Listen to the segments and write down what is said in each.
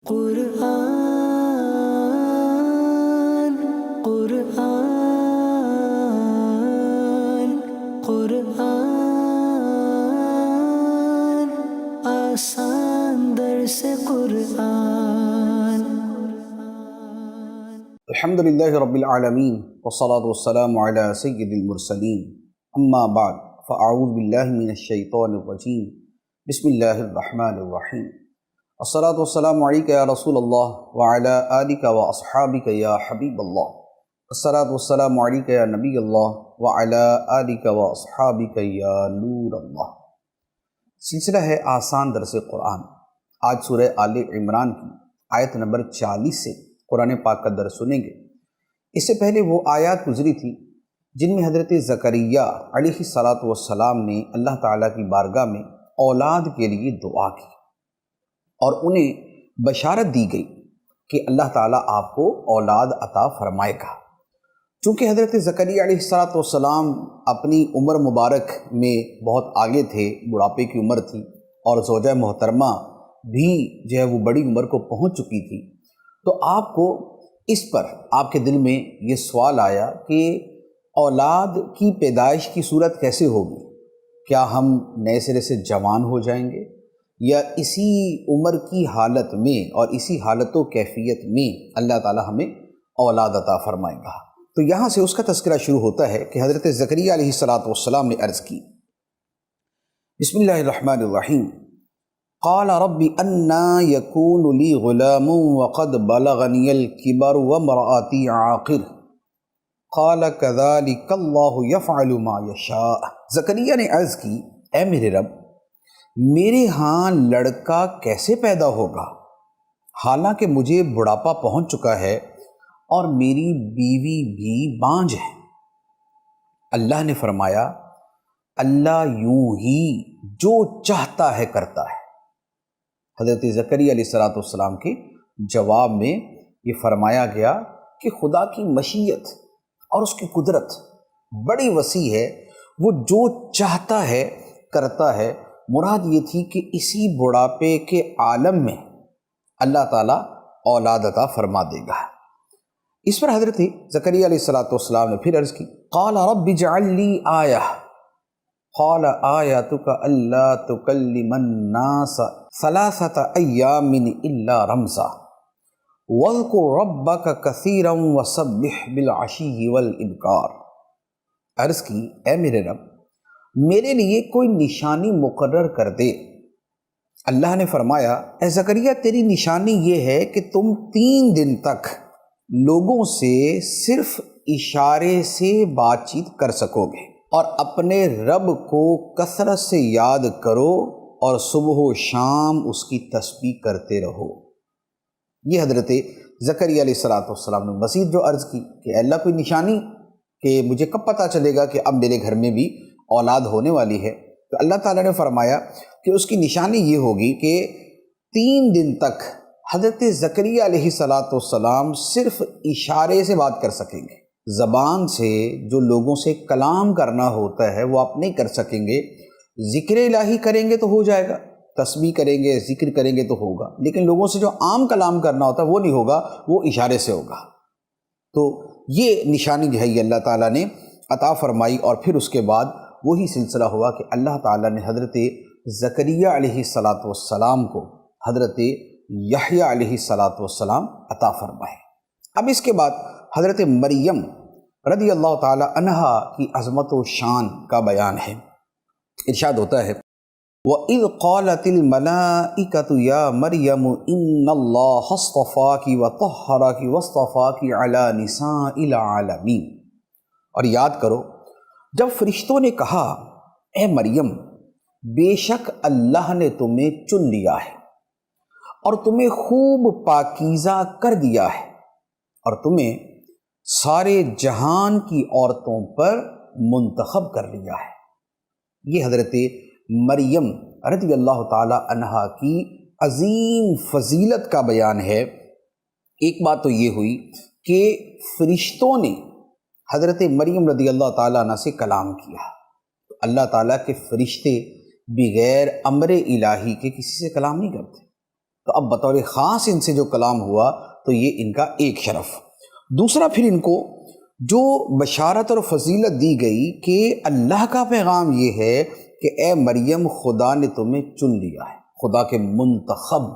قرآن قرآن قرآن آسان درس قرآن۔ الحمدللہ رب العالمین والصلاة والسلام علی سید المرسلین، اما بعد فاعوذ باللہ من الشیطان الرجیم، بسم اللہ الرحمن الرحیم۔ الصلاة والسلام علیک یا رسول اللہ وعلی آلک واصحابک یا حبیب اللہ، الصلاة والسلام علیک یا نبی اللہ وعلی آلک واصحابک یا نور اللہ۔ سلسلہ ہے آسان درس قرآن۔ آج سورہ آل عمران کی آیت نمبر 40 سے قرآن پاک کا درس سنیں گے۔ اس سے پہلے وہ آیات گزری تھی جن میں حضرت زکریا علیہ السلام نے اللہ تعالیٰ کی بارگاہ میں اولاد کے لیے دعا کی اور انہیں بشارت دی گئی کہ اللہ تعالیٰ آپ کو اولاد عطا فرمائے گا۔ چونکہ حضرت زکریا علیہ السلام اپنی عمر مبارک میں بہت آگے تھے، بڑھاپے کی عمر تھی، اور زوجہ محترمہ بھی جو ہے وہ بڑی عمر کو پہنچ چکی تھی، تو آپ کو اس پر آپ کے دل میں یہ سوال آیا کہ اولاد کی پیدائش کی صورت کیسے ہوگی؟ کیا ہم نئے سرے سے جوان ہو جائیں گے یا اسی عمر کی حالت میں اور اسی حالت و کیفیت میں اللہ تعالیٰ ہمیں اولاد عطا فرمائے گا؟ تو یہاں سے اس کا تذکرہ شروع ہوتا ہے کہ حضرت زکریا علیہ السلام نے عرض کی، بسم اللہ الرحمن الرحیم، قال رب انا یکون لی غلام وقد بلغنی الکبر وامرأتی عاقر قال کذالک اللہ یفعل ما یشاء۔ زکریا نے عرض کی، اے میرے رب، میرے ہاں لڑکا کیسے پیدا ہوگا حالانکہ مجھے بڑھاپا پہنچ چکا ہے اور میری بیوی بھی بانجھ ہے۔ اللہ نے فرمایا، اللہ یوں ہی جو چاہتا ہے کرتا ہے۔ حضرت زکریا علیہ السلام کے جواب میں یہ فرمایا گیا کہ خدا کی مشیت اور اس کی قدرت بڑی وسیع ہے، وہ جو چاہتا ہے کرتا ہے۔ مراد یہ تھی کہ اسی بڑھاپے کے عالم میں اللہ تعالیٰ اولاد عطا فرما دے گا۔ اس پر حضرت زکریا علیہ السلام نے پھر عرض کی، قال رب اجعل لی آیہ قال آیتک الا تکلم الناس ثلاثة ایام الا رمزا واذکر ربک کثیرا وسبح بالعشی والابکار۔ عرض کی، اے میرے رب، میرے لیے کوئی نشانی مقرر کر دے۔ اللہ نے فرمایا، اے زکریا، تیری نشانی یہ ہے کہ تم 3 دن تک لوگوں سے صرف اشارے سے بات چیت کر سکو گے اور اپنے رب کو کثرت سے یاد کرو اور صبح و شام اس کی تسبیح کرتے رہو۔ یہ حضرت زکریا علیہ السلام نے مزید جو عرض کی کہ اے اللہ، کوئی نشانی کہ مجھے کب پتہ چلے گا کہ اب میرے گھر میں بھی اولاد ہونے والی ہے؟ تو اللہ تعالیٰ نے فرمایا کہ اس کی نشانی یہ ہوگی کہ 3 دن تک حضرت زکریا علیہ السلام صرف اشارے سے بات کر سکیں گے۔ زبان سے جو لوگوں سے کلام کرنا ہوتا ہے وہ آپ نہیں کر سکیں گے۔ ذکر الہی کریں گے تو ہو جائے گا، تسبیح کریں گے، ذکر کریں گے تو ہوگا، لیکن لوگوں سے جو عام کلام کرنا ہوتا ہے وہ نہیں ہوگا، وہ اشارے سے ہوگا۔ تو یہ نشانی جو ہے یہ اللہ تعالیٰ نے عطا فرمائی، اور پھر اس کے بعد وہی سلسلہ ہوا کہ اللہ تعالیٰ نے حضرت زکریا علیہ السلام کو حضرت یحییٰ علیہ السلام عطا فرمائے۔ اب اس کے بعد حضرت مریم رضی اللہ تعالی عنہا کی عظمت و شان کا بیان ہے۔ ارشاد ہوتا ہے، وَإِذْ قَالَتِ الْمَلَائِكَةُ يَا مَرْيَمُ إِنَّ اللَّهَ اصْطَفَاكِ وَطَهَّرَكِ وَاصْطَفَاكِ عَلَى نِسَاءِ الْعَالَمِينَ۔ اور یاد کرو جب فرشتوں نے کہا، اے مریم، بے شک اللہ نے تمہیں چن لیا ہے اور تمہیں خوب پاکیزہ کر دیا ہے اور تمہیں سارے جہان کی عورتوں پر منتخب کر لیا ہے۔ یہ حضرت مریم رضی اللہ تعالی عنہا کی عظیم فضیلت کا بیان ہے۔ ایک بات تو یہ ہوئی کہ فرشتوں نے حضرت مریم رضی اللہ تعالیٰ عنہ سے کلام کیا۔ اللہ تعالیٰ کے فرشتے بغیر امر الہی کے کسی سے کلام نہیں کرتے۔ تو اب بطور خاص ان سے جو کلام ہوا تو یہ ان کا ایک شرف۔ دوسرا پھر ان کو جو بشارت اور فضیلت دی گئی کہ اللہ کا پیغام یہ ہے کہ اے مریم خدا نے تمہیں چن لیا ہے، خدا کے منتخب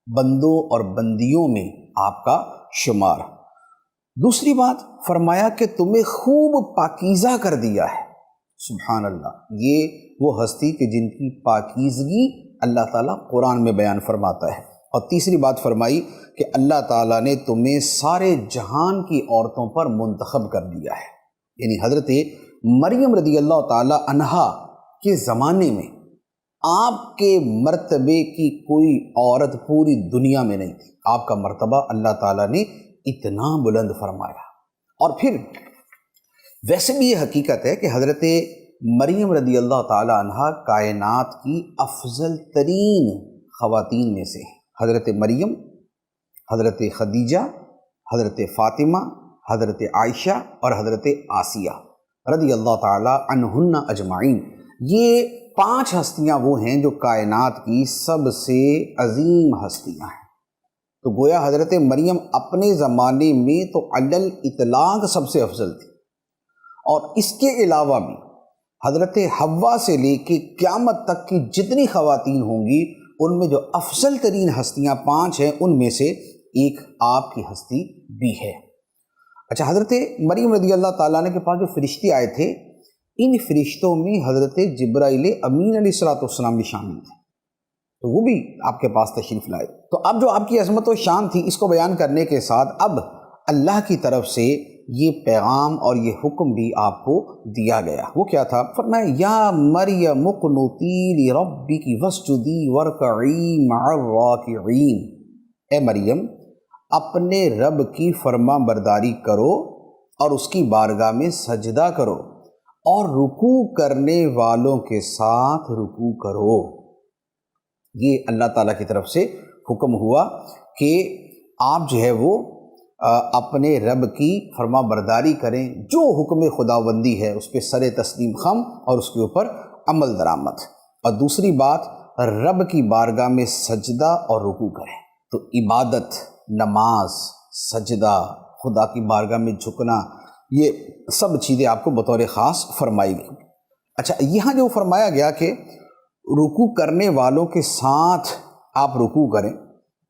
بندوں اور بندیوں میں آپ کا شمار۔ دوسری بات فرمایا کہ تمہیں خوب پاکیزہ کر دیا ہے۔ سبحان اللہ، یہ وہ ہستی کہ جن کی پاکیزگی اللہ تعالیٰ قرآن میں بیان فرماتا ہے۔ اور تیسری بات فرمائی کہ اللہ تعالیٰ نے تمہیں سارے جہان کی عورتوں پر منتخب کر دیا ہے، یعنی حضرت مریم رضی اللہ تعالیٰ عنہا کے زمانے میں آپ کے مرتبے کی کوئی عورت پوری دنیا میں نہیں تھی۔ آپ کا مرتبہ اللہ تعالیٰ نے اتنا بلند فرمایا۔ اور پھر ویسے بھی یہ حقیقت ہے کہ حضرت مریم رضی اللہ تعالیٰ عنہ کائنات کی افضل ترین خواتین میں سے ہیں۔ حضرت مریم، حضرت خدیجہ، حضرت فاطمہ، حضرت عائشہ اور حضرت آسیہ رضی اللہ تعالیٰ عنہن اجمعین، یہ 5 ہستیاں وہ ہیں جو کائنات کی سب سے عظیم ہستیاں ہیں۔ تو گویا حضرت مریم اپنے زمانے میں تو علی الاطلاق سب سے افضل تھی، اور اس کے علاوہ بھی حضرت حوا سے لے کے قیامت تک کی جتنی خواتین ہوں گی ان میں جو افضل ترین ہستیاں 5 ہیں ان میں سے ایک آپ کی ہستی بھی ہے۔ اچھا، حضرت مریم رضی اللہ تعالیٰ عنہ کے پاس جو فرشتے آئے تھے، ان فرشتوں میں حضرت جبرائیل امین علیہ السلام بھی شامل تھے، تو وہ بھی آپ کے پاس تشریف لائے۔ تو اب جو آپ کی عظمت و شان تھی اس کو بیان کرنے کے ساتھ اب اللہ کی طرف سے یہ پیغام اور یہ حکم بھی آپ کو دیا گیا۔ وہ کیا تھا؟ فرمایا یا مریم اقنتی لربک واسجدی وارکعی مع الراکعین، اے مریم اپنے رب کی فرما برداری کرو اور اس کی بارگاہ میں سجدہ کرو اور رکوع کرنے والوں کے ساتھ رکوع کرو۔ یہ اللہ تعالیٰ کی طرف سے حکم ہوا کہ آپ جو ہے وہ اپنے رب کی فرما برداری کریں، جو حکم خداوندی ہے اس پہ سر تسلیم خم اور اس کے اوپر عمل درآمد۔ اور دوسری بات، رب کی بارگاہ میں سجدہ اور رکوع کریں۔ تو عبادت، نماز، سجدہ، خدا کی بارگاہ میں جھکنا، یہ سب چیزیں آپ کو بطور خاص فرمائی گئی۔ اچھا، یہاں جو فرمایا گیا کہ رکوع کرنے والوں کے ساتھ آپ رکوع کریں،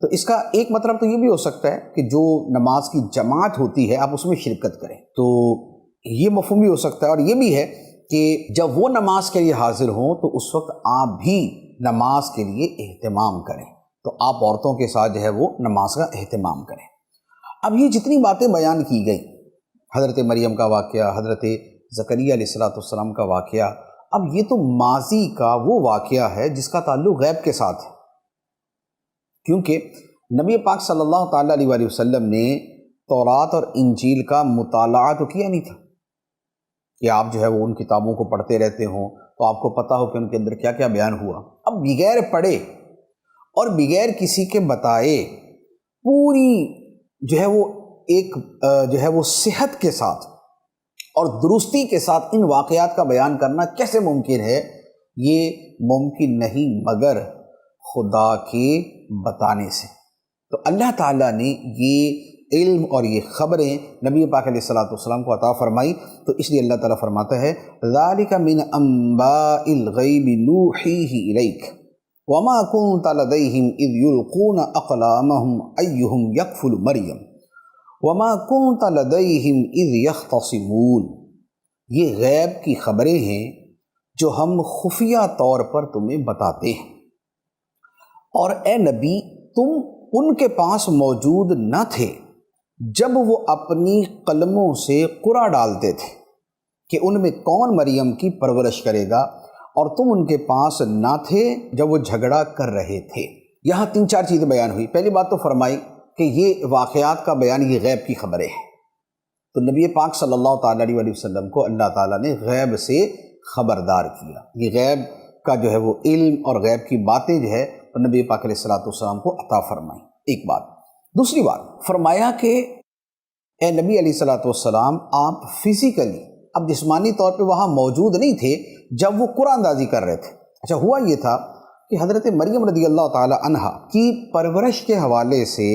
تو اس کا ایک مطلب تو یہ بھی ہو سکتا ہے کہ جو نماز کی جماعت ہوتی ہے آپ اس میں شرکت کریں، تو یہ مفہوم بھی ہو سکتا ہے۔ اور یہ بھی ہے کہ جب وہ نماز کے لیے حاضر ہوں تو اس وقت آپ بھی نماز کے لیے اہتمام کریں، تو آپ عورتوں کے ساتھ جو ہے وہ نماز کا اہتمام کریں۔ اب یہ جتنی باتیں بیان کی گئی، حضرت مریم کا واقعہ، حضرت زکریا علیہ السلام کا واقعہ، اب یہ تو ماضی کا وہ واقعہ ہے جس کا تعلق غیب کے ساتھ ہے، کیونکہ نبی پاک صلی اللہ تعالیٰ علیہ وآلہ وسلم نے تورات اور انجیل کا مطالعہ تو کیا نہیں تھا کہ آپ جو ہے وہ ان کتابوں کو پڑھتے رہتے ہوں تو آپ کو پتہ ہو کہ ان کے اندر کیا کیا بیان ہوا۔ اب بغیر پڑھے اور بغیر کسی کے بتائے پوری جو ہے وہ ایک جو ہے وہ صحت کے ساتھ اور درستی کے ساتھ ان واقعات کا بیان کرنا کیسے ممکن ہے؟ یہ ممکن نہیں مگر خدا کے بتانے سے۔ تو اللہ تعالیٰ نے یہ علم اور یہ خبریں نبی پاک علیہ السلام کو عطا فرمائی، تو اس لیے اللہ تعالیٰ فرماتا ہے ذَلِكَ مِنْ أَنْبَاءِ الْغَيْبِ نُوحِيهِ إِلَيْكَ وَمَا كُنْتَ لَدَيْهِمْ إِذْ يُلْقُونَ أَقْلَامَهُمْ أَيُّهُمْ يَكْفُلُ مَرْيَمَ وَمَا كُنْتَ لَدَيْهِمْ إِذْ يَخْتَصِمُونَ، یہ غیب کی خبریں ہیں جو ہم خفیہ طور پر تمہیں بتاتے ہیں، اور اے نبی تم ان کے پاس موجود نہ تھے جب وہ اپنی قلموں سے قرعہ ڈالتے تھے کہ ان میں کون مریم کی پرورش کرے گا، اور تم ان کے پاس نہ تھے جب وہ جھگڑا کر رہے تھے۔ یہاں 3-4 چیزیں بیان ہوئی۔ پہلی بات تو فرمائی کہ یہ واقعات کا بیان یہ غیب کی خبریں ہیں، تو نبی پاک صلی اللہ تعالیٰ علیہ وسلم کو اللہ تعالیٰ نے غیب سے خبردار کیا۔ یہ غیب کا جو ہے وہ علم اور غیب کی باتیں جو ہے تو نبی پاک علیہ السلام کو عطا فرمائی، ایک بات۔ دوسری بات فرمایا کہ اے نبی علیہ السلام آپ فزیکلی اب جسمانی طور پہ وہاں موجود نہیں تھے جب وہ قرآن اندازی کر رہے تھے۔ اچھا، ہوا یہ تھا کہ حضرت مریم رضی اللہ تعالی عنہا کی پرورش کے حوالے سے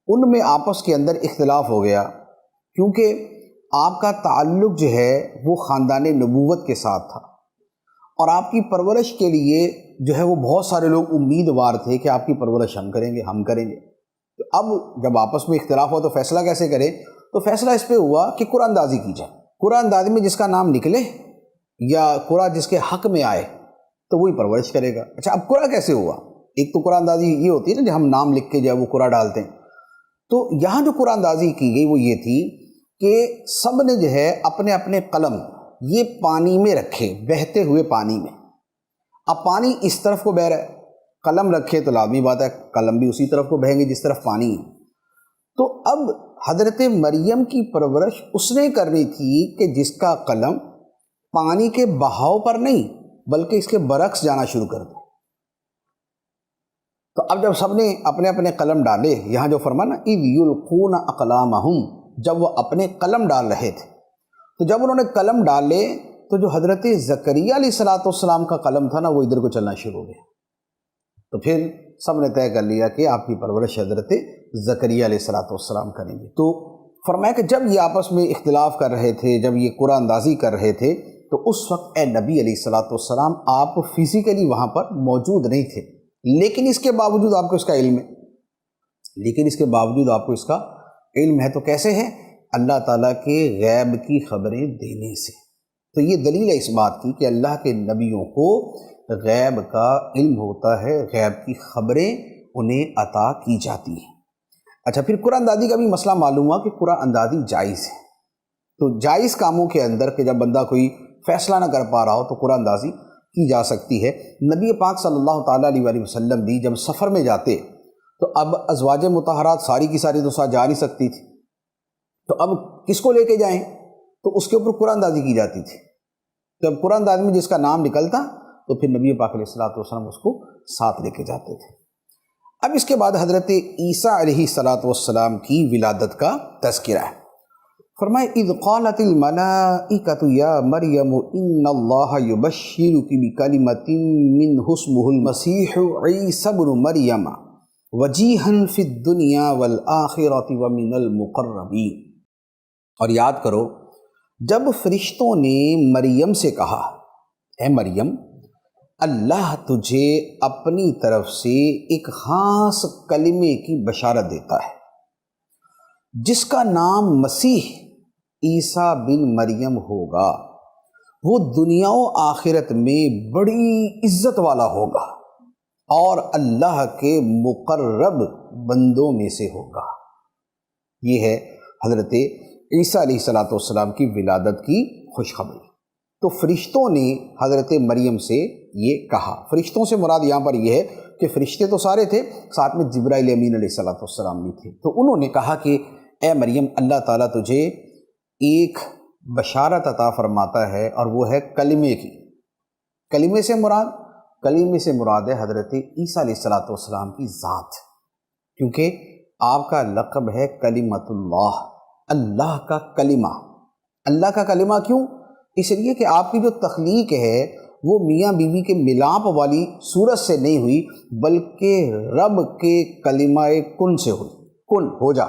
ان میں آپس کے اندر اختلاف ہو گیا، کیونکہ آپ کا تعلق جو ہے وہ خاندان نبوت کے ساتھ تھا، اور آپ کی پرورش کے لیے جو ہے وہ بہت سارے لوگ امیدوار تھے کہ آپ کی پرورش ہم کریں گے۔ تو اب جب آپس میں اختلاف ہوا تو فیصلہ کیسے کریں؟ تو فیصلہ اس پہ ہوا کہ قرآن اندازی کی جائے، قرآن اندازی میں جس کا نام نکلے یا قرآن جس کے حق میں آئے تو وہی پرورش کرے گا۔ اچھا، اب قرآن کیسے ہوا؟ ایک تو قرآن اندازی یہ ہوتی ہے نا جب ہم نام لکھ کے جو ہے وہ قرآن ڈالتے ہیں، تو یہاں جو قرآن اندازی کی گئی وہ یہ تھی کہ سب نے جو ہے اپنے اپنے قلم یہ پانی میں رکھے، بہتے ہوئے پانی میں۔ اب پانی اس طرف کو بہہ رہا ہے، قلم رکھے تو لازمی بات ہے قلم بھی اسی طرف کو بہیں گے جس طرف پانی ہے۔ تو اب حضرت مریم کی پرورش اس نے کرنی تھی کہ جس کا قلم پانی کے بہاؤ پر نہیں بلکہ اس کے برعکس جانا شروع کر دے۔ تو اب جب سب نے اپنے اپنے قلم ڈالے، یہاں جو فرمانا اِذْ یلقون اقلامہم، جب وہ اپنے قلم ڈال رہے تھے، تو جب انہوں نے قلم ڈالے تو جو حضرت زکریا علیہ السلام کا قلم تھا نا وہ ادھر کو چلنا شروع ہو گیا۔ تو پھر سب نے طے کر لیا کہ آپ کی پرورش حضرت زکریا علیہ السلام کریں گے۔ تو فرمایا کہ جب یہ آپس میں اختلاف کر رہے تھے، جب یہ قرآن اندازی کر رہے تھے، تو اس وقت اے نبی علیہ السلام آپ فزیکلی وہاں پر موجود نہیں تھے، لیکن اس کے باوجود آپ کو اس کا علم ہے۔ تو کیسے ہے؟ اللہ تعالیٰ کے غیب کی خبریں دینے سے۔ تو یہ دلیل ہے اس بات کی کہ اللہ کے نبیوں کو غیب کا علم ہوتا ہے، غیب کی خبریں انہیں عطا کی جاتی ہیں۔ اچھا، پھر قرآن اندازی کا بھی مسئلہ معلوم ہوا کہ قرآن اندازی جائز ہے۔ تو جائز کاموں کے اندر کہ جب بندہ کوئی فیصلہ نہ کر پا رہا ہو تو قرآن اندازی کی جا سکتی ہے۔ نبی پاک صلی اللہ تعالیٰ علیہ وآلہ وسلم بھی جب سفر میں جاتے تو اب ازواج مطہرات ساری کی ساری تو ساتھ جا نہیں سکتی تھی، تو اب کس کو لے کے جائیں؟ تو اس کے اوپر قرآن اندازی کی جاتی تھی۔ تو اب قرآن اندازی میں جس کا نام نکلتا تو پھر نبی پاک علیہ السلام اس کو ساتھ لے کے جاتے تھے۔ اب اس کے بعد حضرت عیسیٰ علیہ السلام کی ولادت کا تذکرہ ہے۔ فرمائے اذ قالت الملائکۃ یا مریم ان اللہ یبشرک بکلمۃ منہ اسمہ المسیح عیسی ابن مریم وجیہا فی الدنیا والآخرۃ ومن المقربین۔ اور یاد کرو جب فرشتوں نے مریم سے کہا، اے مریم، اللہ تجھے اپنی طرف سے ایک خاص کلمے کی بشارت دیتا ہے جس کا نام مسیح عیسیٰ بن مریم ہوگا، وہ دنیا و آخرت میں بڑی عزت والا ہوگا اور اللہ کے مقرب بندوں میں سے ہوگا۔ یہ ہے حضرت عیسیٰ علیہ السلام کی ولادت کی خوشخبری۔ تو فرشتوں نے حضرت مریم سے یہ کہا، فرشتوں سے مراد یہاں پر یہ ہے کہ فرشتے تو سارے تھے، ساتھ میں جبرائیل امین علیہ السلام بھی تھے۔ تو انہوں نے کہا کہ اے مریم، اللہ تعالیٰ تجھے ایک بشارت عطا فرماتا ہے اور وہ ہے کلمے کی۔ کلمے سے مراد ہے حضرت عیسیٰ علیہ السلام کی ذات، کیونکہ آپ کا لقب ہے کلمۃ اللہ، اللہ کا کلمہ۔ اللہ کا کلمہ کیوں؟ اس لیے کہ آپ کی جو تخلیق ہے وہ میاں بیوی کے ملاپ والی صورت سے نہیں ہوئی بلکہ رب کے کلمہ کن سے ہوئی۔ کن ہو جا،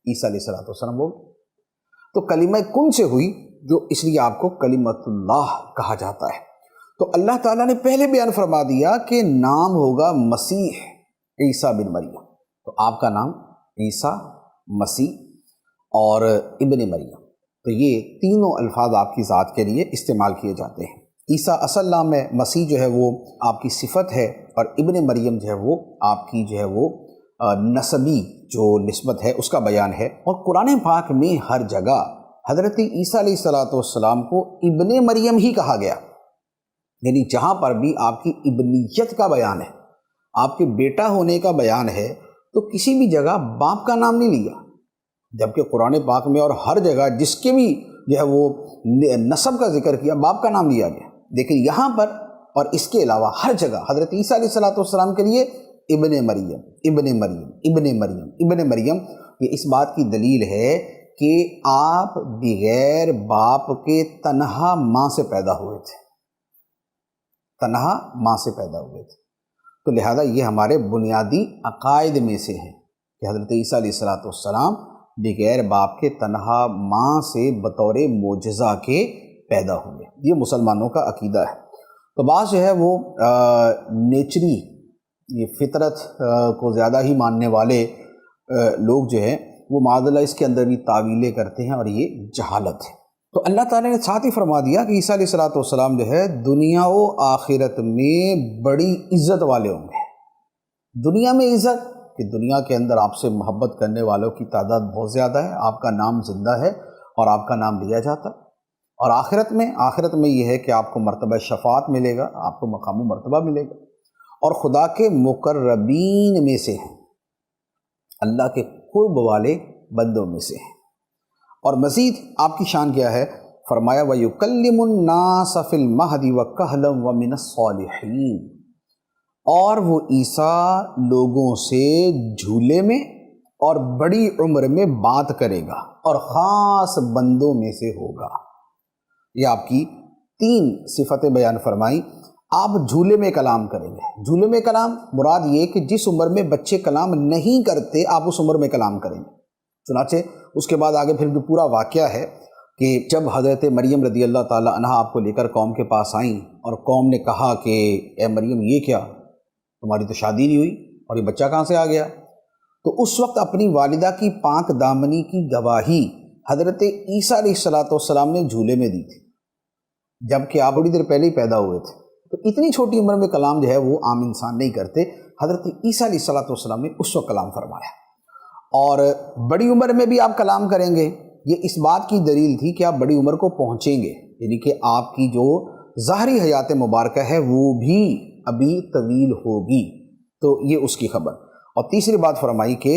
عیسیٰ علیہ السلام وہ تو کلمہ کن سے ہوئی، جو اس لیے آپ کو کلمۃ اللہ کہا جاتا ہے۔ تو اللہ تعالیٰ نے پہلے بیان فرما دیا کہ نام ہوگا مسیح عیسیٰ بن مریم۔ تو آپ کا نام عیسیٰ، مسیح اور ابن مریم، تو یہ تینوں الفاظ آپ کی ذات کے لیے استعمال کیے جاتے ہیں۔ عیسیٰ اصل نام ہے، مسیح جو ہے وہ آپ کی صفت ہے، اور ابن مریم جو ہے وہ آپ کی جو ہے وہ نسبی جو نسبت ہے اس کا بیان ہے۔ اور قرآن پاک میں ہر جگہ حضرت عیسیٰ علیہ السلام کو ابن مریم ہی کہا گیا، یعنی جہاں پر بھی آپ کی ابنیت کا بیان ہے، آپ کے بیٹا ہونے کا بیان ہے، تو کسی بھی جگہ باپ کا نام نہیں لیا، جبکہ قرآن پاک میں اور ہر جگہ جس کے بھی جو ہے وہ نسب کا ذکر کیا باپ کا نام لیا گیا، لیکن یہاں پر اور اس کے علاوہ ہر جگہ حضرت عیسیٰ علیہ السلام کے لیے ابن مریم ابن مریم ابن مریم ابن مریم۔ یہ اس بات کی دلیل ہے کہ آپ بغیر باپ کے تنہا ماں سے پیدا ہوئے تھے، تنہا ماں سے پیدا ہوئے تھے، تو لہذا یہ ہمارے بنیادی عقائد میں سے ہے کہ حضرت عیسیٰ علیہ السلام بغیر باپ کے تنہا ماں سے بطور معجزہ کے پیدا ہوئے۔ یہ مسلمانوں کا عقیدہ ہے۔ تو بعض جو ہے وہ نیچری، یہ فطرت کو زیادہ ہی ماننے والے لوگ جو ہیں وہ معاذ اللہ اس کے اندر بھی تعویلیں کرتے ہیں، اور یہ جہالت ہے۔ تو اللہ تعالیٰ نے ساتھ ہی فرما دیا کہ عیسیٰ علیہ السلام جو ہے دنیا و آخرت میں بڑی عزت والے ہوں گے۔ دنیا میں عزت کہ دنیا کے اندر آپ سے محبت کرنے والوں کی تعداد بہت زیادہ ہے، آپ کا نام زندہ ہے اور آپ کا نام لیا جاتا ہے۔ اور آخرت میں یہ ہے کہ آپ کو مرتبہ شفاعت ملے گا، آپ کو مقام و مرتبہ ملے گا، اور خدا کے مقربین میں سے ہیں، اللہ کے قرب والے بندوں میں سے ہیں۔ اور مزید آپ کی شان کیا ہے؟ فرمایا وَيُكَلِّمُ النَّاسَ فِي الْمَهْدِ وَكَهْلًا وَمِنَ الصَّالِحِينَ، اور وہ عیسیٰ لوگوں سے جھولے میں اور بڑی عمر میں بات کرے گا، اور خاص بندوں میں سے ہوگا۔ یہ آپ کی 3 صفتیں بیان فرمائیں۔ آپ جھولے میں کلام کریں گے۔ جھولے میں کلام مراد یہ کہ جس عمر میں بچے کلام نہیں کرتے آپ اس عمر میں کلام کریں گے۔ چنانچہ اس کے بعد آگے پھر جو پورا واقعہ ہے کہ جب حضرت مریم رضی اللہ تعالی عنہ آپ کو لے کر قوم کے پاس آئیں، اور قوم نے کہا کہ اے مریم یہ کیا، تمہاری تو شادی نہیں ہوئی اور یہ بچہ کہاں سے آ گیا؟ تو اس وقت اپنی والدہ کی پاک دامنی کی گواہی حضرت عیسیٰ علیہ السلام نے جھولے میں دی تھی، جبکہ آپ بڑی دیر پہلے ہی پیدا ہوئے تھے۔ تو اتنی چھوٹی عمر میں کلام جو ہے وہ عام انسان نہیں کرتے۔ حضرت عیسیٰ علیہ السلام نے اس وقت کلام فرمایا، اور بڑی عمر میں بھی آپ کلام کریں گے۔ یہ اس بات کی دلیل تھی کہ آپ بڑی عمر کو پہنچیں گے، یعنی کہ آپ کی جو ظاہری حیات مبارکہ ہے وہ بھی ابھی طویل ہوگی، تو یہ اس کی خبر۔ اور تیسری بات فرمائی کہ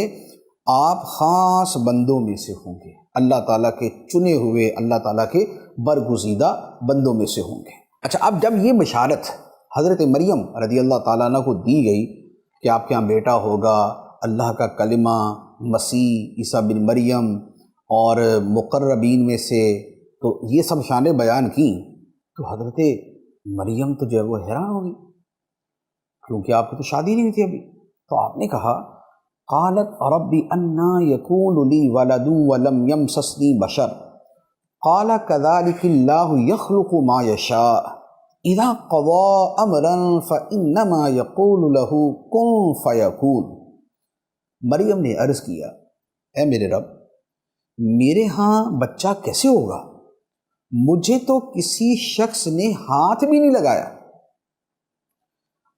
آپ خاص بندوں میں سے ہوں گے، اللہ تعالیٰ کے چنے ہوئے، اللہ تعالیٰ کے برگزیدہ بندوں میں سے ہوں گے۔ اچھا، اب جب یہ بشارت حضرت مریم رضی اللہ تعالیٰ عنہ کو دی گئی کہ آپ کے یہاں بیٹا ہوگا، اللہ کا کلمہ مسیح عیسیٰ بن مریم اور مقربین میں سے، تو یہ سب شانیں بیان کی، تو حضرت مریم تو جو ہے وہ حیران ہوگی، کیونکہ آپ کی تو شادی نہیں ہوئی تھی ابھی۔ تو آپ نے کہا قالت ربی انا یکون لی ولد ولم یمسسنی بشر قال كذلك اللہ یخلق ما یشاء اذا قضى امرا فانما یقول له کن فیکون۔ مریم نے عرض کیا اے میرے رب، میرے ہاں بچہ کیسے ہوگا؟ مجھے تو کسی شخص نے ہاتھ بھی نہیں لگایا۔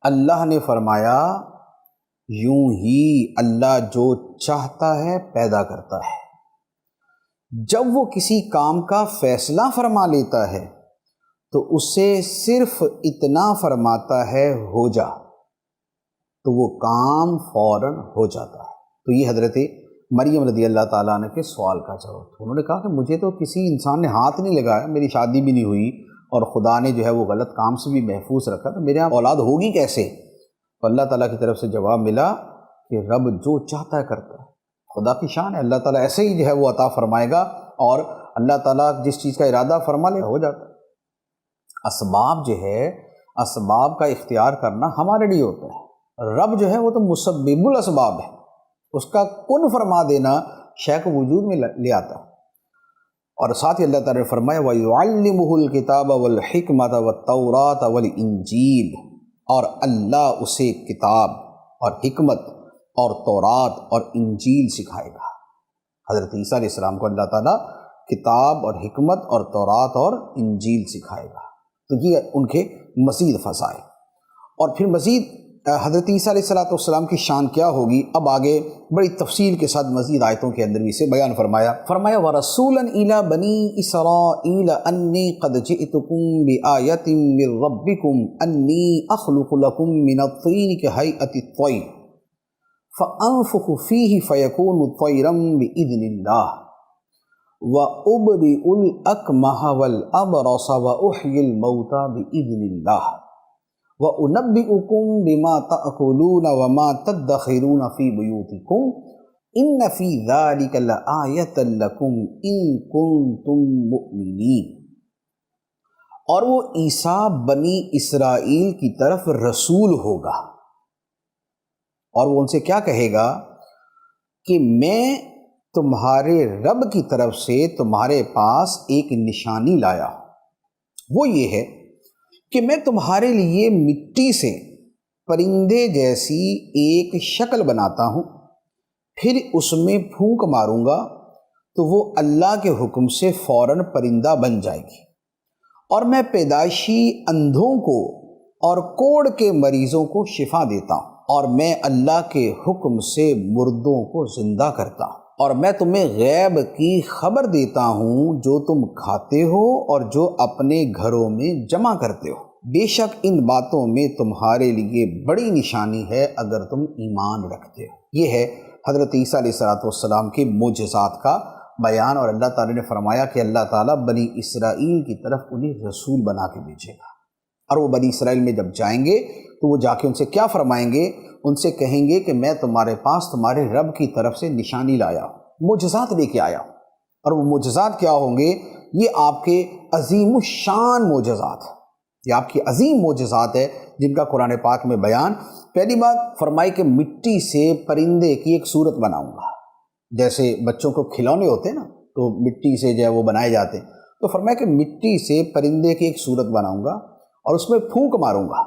اللہ نے فرمایا یوں ہی اللہ جو چاہتا ہے پیدا کرتا ہے۔ جب وہ کسی کام کا فیصلہ فرما لیتا ہے تو اسے صرف اتنا فرماتا ہے ہو جا، تو وہ کام فوراً ہو جاتا ہے۔ تو یہ حضرت مریم رضی اللہ تعالیٰ عنہ کے سوال کا جواب تھا۔ انہوں نے کہا کہ مجھے تو کسی انسان نے ہاتھ نہیں لگایا، میری شادی بھی نہیں ہوئی، اور خدا نے جو ہے وہ غلط کام سے بھی محفوظ رکھا، تو میرے یہاں اولاد ہوگی کیسے؟ تو اللہ تعالیٰ کی طرف سے جواب ملا کہ رب جو چاہتا ہے کرتا ہے۔ خدا کی شان ہے، اللہ تعالیٰ ایسے ہی جو ہے وہ عطا فرمائے گا، اور اللہ تعالیٰ جس چیز کا ارادہ فرما لے ہو جاتا ہے۔ اسباب جو ہے، اسباب کا اختیار کرنا ہمارے لیے ہوتا ہے، رب جو ہے وہ تو مسبب الاسباب ہے، اس کا کن فرما دینا شے کو وجود میں لے آتا ہے۔ اور ساتھ ہی اللہ تعالیٰ نے فرمایا وَيُعَلِّمُهُ الْكِتَابَ وَالْحِكْمَةَ وَالتَّوْرَاةَ وَالْإِنْجِيلَ، اور اللہ اسے کتاب اور حکمت اور تورات اور انجیل سکھائے گا۔ حضرت عیسیٰ علیہ السلام کو اللہ تعالیٰ کتاب اور حکمت اور تورات اور انجیل سکھائے گا۔ تو یہ ان کے مزید فضائل۔ اور پھر مزید حضرت عیسیٰ علیہ السلام کی شان کیا ہوگی، اب آگے بڑی تفصیل کے ساتھ مزید آیتوں کے اندر بھی اسے بیان فرمایا۔ وَرَسُولًا إِلَى بَنِي إِسْرَائِيلَ أَنِّي قَدْ جِئْتُكُم بِآيَةٍ مِّن رَّبِّكُمْ أَنِّي أَخْلُقُ لَكُم مِّنَ الطِّينِ كَهَيْئَةِ الطَّيْرِ فَأَنفُخُ فِيهِ فَيَكُونُ طَيْرًا بِإِذْنِ اللَّهِ وَأُبْرِئُ الْأَكْمَحَ وَالْأَبْرَصَ وَأُحْيِي الْمَوْتَى بِإِذْنِ اللَّهِ وَأُنَبِّئُكُم بِمَا تَأْكُلُونَ وَمَا تَدَّخِرُونَ فِي بُيُوتِكُمْ إِنَّ فِي ذَلِكَ لَآيَةً لَكُمْ إِن كُنتُم مُؤْمِنِينَ۔ اور وہ عیسیٰ بنی اسرائیل کی طرف رسول ہوگا، اور وہ ان سے کیا کہے گا کہ میں تمہارے رب کی طرف سے تمہارے پاس ایک نشانی لایا، وہ یہ ہے کہ میں تمہارے لیے مٹی سے پرندے جیسی ایک شکل بناتا ہوں، پھر اس میں پھونک ماروں گا تو وہ اللہ کے حکم سے فوراً پرندہ بن جائے گی، اور میں پیدائشی اندھوں کو اور کوڑ کے مریضوں کو شفا دیتا ہوں، اور میں اللہ کے حکم سے مردوں کو زندہ کرتا ہوں، اور میں تمہیں غیب کی خبر دیتا ہوں جو تم کھاتے ہو اور جو اپنے گھروں میں جمع کرتے ہو، بے شک ان باتوں میں تمہارے لیے بڑی نشانی ہے اگر تم ایمان رکھتے ہو۔ یہ ہے حضرت عیسیٰ علیہ السلام کے معجزات کا بیان، اور اللہ تعالیٰ نے فرمایا کہ اللہ تعالیٰ بنی اسرائیل کی طرف انہیں رسول بنا کے بھیجے گا، اور وہ بنی اسرائیل میں جب جائیں گے تو وہ جا کے ان سے کیا فرمائیں گے؟ ان سے کہیں گے کہ میں تمہارے پاس تمہارے رب کی طرف سے نشانی لایا ہوں، معجزات لے کے آیا ہوں، اور وہ معجزات کیا ہوں گے؟ یہ آپ کے عظیم الشان معجزات ہیں، یہ آپ کی عظیم معجزات ہے جن کا قرآن پاک میں بیان۔ پہلی بات فرمائی کہ مٹی سے پرندے کی ایک صورت بناؤں گا، جیسے بچوں کو کھلونے ہوتے ہیں نا تو مٹی سے جو ہے وہ بنائے جاتے ہیں، تو فرمایا کہ مٹی سے پرندے کی ایک صورت بناؤں گا اور اس میں پھونک ماروں گا،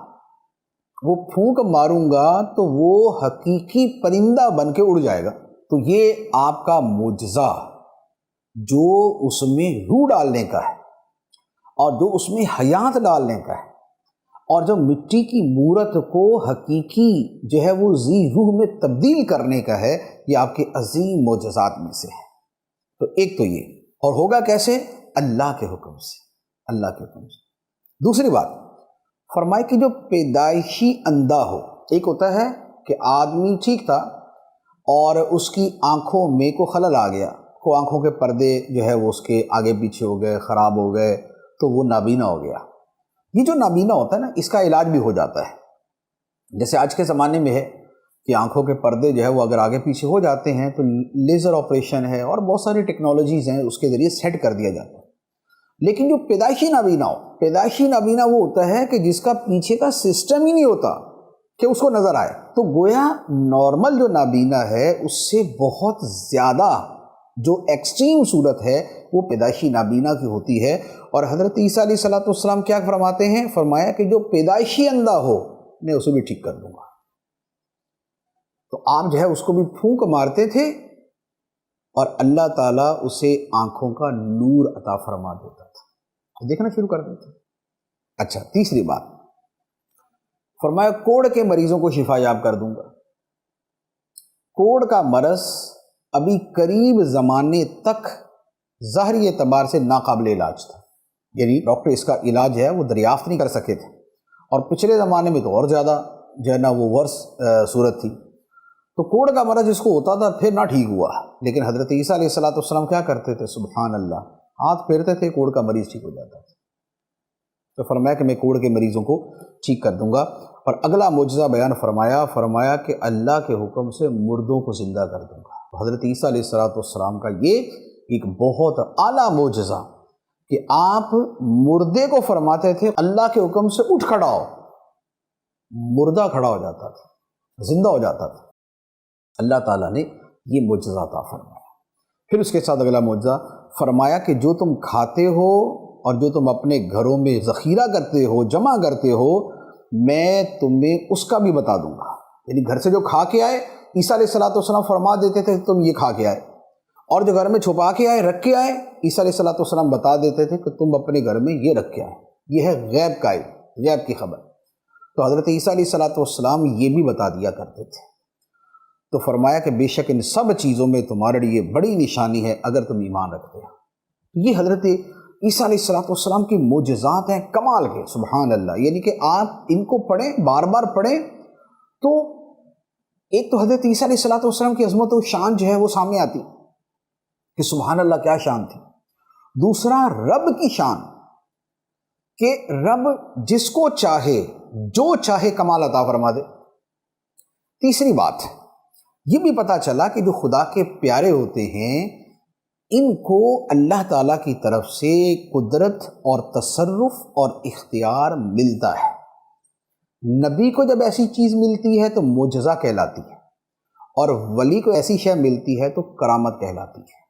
وہ پھونک ماروں گا تو وہ حقیقی پرندہ بن کے اڑ جائے گا۔ تو یہ آپ کا معجزہ جو اس میں روح ڈالنے کا ہے اور جو اس میں حیات ڈالنے کا ہے، اور جو مٹی کی مورت کو حقیقی جو ہے وہ ذی روح میں تبدیل کرنے کا ہے، یہ آپ کے عظیم معجزات میں سے ہے۔ تو ایک تو یہ، اور ہوگا کیسے؟ اللہ کے حکم سے، اللہ کے حکم سے۔ دوسری بات فرمائی کہ جو پیدائشی اندھا ہو، ایک ہوتا ہے کہ آدمی ٹھیک تھا اور اس کی آنکھوں میں کو خلل آ گیا، کو آنکھوں کے پردے جو ہے وہ اس کے آگے پیچھے ہو گئے، خراب ہو گئے، تو وہ نابینا ہو گیا۔ یہ جو نابینا ہوتا ہے نا، اس کا علاج بھی ہو جاتا ہے، جیسے آج کے زمانے میں ہے کہ آنکھوں کے پردے جو ہے وہ اگر آگے پیچھے ہو جاتے ہیں تو لیزر آپریشن ہے اور بہت ساری ٹیکنالوجیز ہیں، اس کے ذریعے سیٹ کر دیا جاتا ہے۔ لیکن جو پیدائشی نابینا ہو، پیدائشی نابینا وہ ہوتا ہے کہ جس کا پیچھے کا سسٹم ہی نہیں ہوتا کہ اس کو نظر آئے، تو گویا نارمل جو نابینا ہے اس سے بہت زیادہ جو ایکسٹریم صورت ہے وہ پیدائشی نابینا کی ہوتی ہے۔ اور حضرت عیسیٰ علیہ السلام کیا فرماتے ہیں؟ فرمایا کہ جو پیدائشی اندھا ہو میں اسے بھی ٹھیک کر دوں گا۔ تو آپ جو ہے اس کو بھی پھونک مارتے تھے اور اللہ تعالیٰ اسے آنکھوں کا نور عطا فرما دیتا تھا، دیکھنا شروع کر دیتے۔ اچھا، تیسری بات فرمایا کوڑ کے مریضوں کو شفا یاب کر دوں گا۔ کوڑ کا مرض ابھی قریب زمانے تک ظاہری اعتبار سے ناقابل علاج تھا، یعنی ڈاکٹر اس کا علاج ہے وہ دریافت نہیں کر سکے تھے، اور پچھلے زمانے میں تو اور زیادہ جو ہے نا وہ ورس صورت تھی۔ تو کوڑ کا مرض جس کو ہوتا تھا پھر نہ ٹھیک ہوا، لیکن حضرت عیسیٰ علیہ السلام کیا کرتے تھے؟ سبحان اللہ، ہاتھ پھیرتے تھے، کوڑ کا مریض ٹھیک ہو جاتا تھا۔ تو فرمایا کہ میں کوڑ کے مریضوں کو ٹھیک کر دوں گا۔ اور اگلا معجزہ بیان فرمایا کہ اللہ کے حکم سے مردوں کو زندہ کر دوں گا۔ حضرت عیسیٰ علیہ السلام کا یہ ایک بہت اعلیٰ معجزہ کہ آپ مردے کو فرماتے تھے اللہ کے حکم سے اٹھ کھڑا ہو، مردہ کھڑا ہو جاتا تھا، زندہ ہو جاتا تھا۔ اللہ تعالیٰ نے یہ معجزہ عطا فرمایا۔ پھر اس کے ساتھ اگلا معجزہ فرمایا کہ جو تم کھاتے ہو اور جو تم اپنے گھروں میں ذخیرہ کرتے ہو، جمع کرتے ہو، میں تمہیں اس کا بھی بتا دوں گا۔ یعنی گھر سے جو کھا کے آئے، عیسیٰ علیہ السلام فرما دیتے تھے تم یہ کھا کے آئے، اور جو گھر میں چھپا کے آئے، رکھ کے آئے، عیسیٰ علیہ السلام بتا دیتے تھے کہ تم اپنے گھر میں یہ رکھ کے آئے۔ یہ ہے غیب کا علم، غیب کی خبر۔ تو حضرت عیسیٰ علیہ السلام یہ بھی بتا دیا کرتے تھے۔ تو فرمایا کہ بے شک ان سب چیزوں میں تمہارے لیے بڑی نشانی ہے اگر تم ایمان رکھتے ہو۔ یہ حضرت عیسیٰ علیہ السلام کی معجزات ہیں کمال کے، سبحان اللہ۔ یعنی کہ آپ ان کو پڑھیں، بار بار پڑھیں، تو ایک تو حضرت عیسیٰ علیہ السلام کی عظمت و شان جو ہے وہ سامنے آتی کہ سبحان اللہ کیا شان تھی۔ دوسرا رب کی شان کہ رب جس کو چاہے جو چاہے کمال عطا فرما دے۔ تیسری بات یہ بھی پتہ چلا کہ جو خدا کے پیارے ہوتے ہیں ان کو اللہ تعالیٰ کی طرف سے قدرت اور تصرف اور اختیار ملتا ہے۔ نبی کو جب ایسی چیز ملتی ہے تو معجزہ کہلاتی ہے، اور ولی کو ایسی شے ملتی ہے تو کرامت کہلاتی ہے۔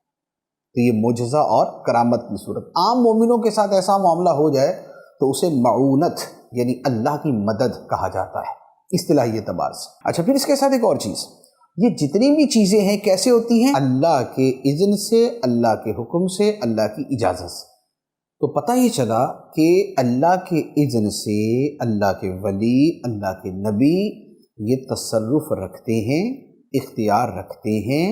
تو یہ معجزہ اور کرامت کی صورت، عام مومنوں کے ساتھ ایسا معاملہ ہو جائے تو اسے معونت یعنی اللہ کی مدد کہا جاتا ہے اصطلاحی اعتبار سے۔ اچھا، پھر اس کے ساتھ ایک اور چیز، یہ جتنی بھی چیزیں ہیں کیسے ہوتی ہیں؟ اللہ کے اذن سے، اللہ کے حکم سے، اللہ کی اجازت سے۔ تو پتہ یہ چلا کہ اللہ کے اذن سے اللہ کے ولی، اللہ کے نبی یہ تصرف رکھتے ہیں، اختیار رکھتے ہیں،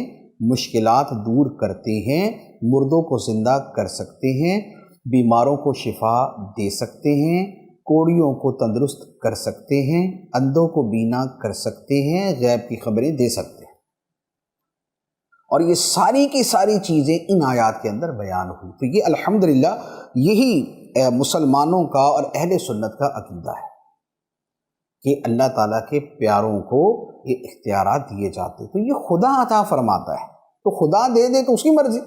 مشکلات دور کرتے ہیں، مردوں کو زندہ کر سکتے ہیں، بیماروں کو شفا دے سکتے ہیں، کوڑیوں کو تندرست کر سکتے ہیں، اندھوں کو بینا کر سکتے ہیں، غیب کی خبریں دے سکتے ہیں۔ اور یہ ساری کی ساری چیزیں ان آیات کے اندر بیان ہوئی۔ تو یہ الحمدللہ یہی مسلمانوں کا اور اہل سنت کا عقیدہ ہے کہ اللہ تعالیٰ کے پیاروں کو یہ اختیارات دیے جاتے، تو یہ خدا عطا فرماتا ہے، تو خدا دے دے تو اس کی مرضی،